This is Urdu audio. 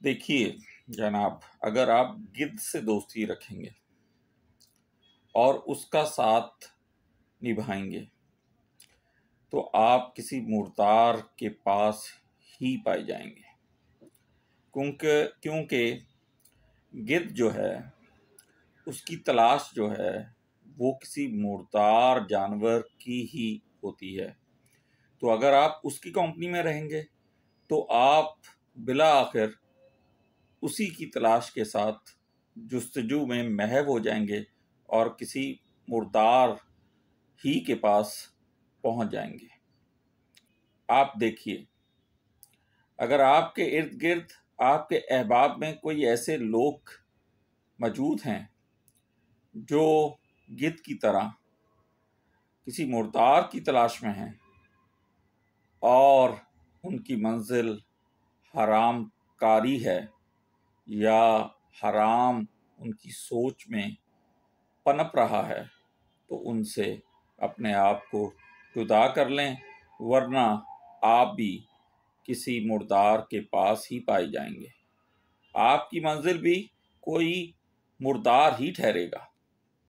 دیکھیے جناب، اگر آپ گدھ سے دوستی رکھیں گے اور اس کا ساتھ نبھائیں گے تو آپ کسی مردار کے پاس ہی پائے جائیں گے، کیونکہ گدھ جو ہے اس کی تلاش جو ہے وہ کسی مردار جانور کی ہی ہوتی ہے۔ تو اگر آپ اس کی کمپنی میں رہیں گے تو آپ بالآخر اسی کی تلاش کے ساتھ جستجو میں محو ہو جائیں گے اور کسی مردار ہی کے پاس پہنچ جائیں گے۔ آپ دیکھیے، اگر آپ کے ارد گرد آپ کے احباب میں کوئی ایسے لوگ موجود ہیں جو گدھ کی طرح کسی مردار کی تلاش میں ہیں اور ان کی منزل حرام کاری ہے یا حرام ان کی سوچ میں پنپ رہا ہے، تو ان سے اپنے آپ کو جدا کر لیں، ورنہ آپ بھی کسی مردار کے پاس ہی پائے جائیں گے۔ آپ کی منزل بھی کوئی مردار ہی ٹھہرے گا۔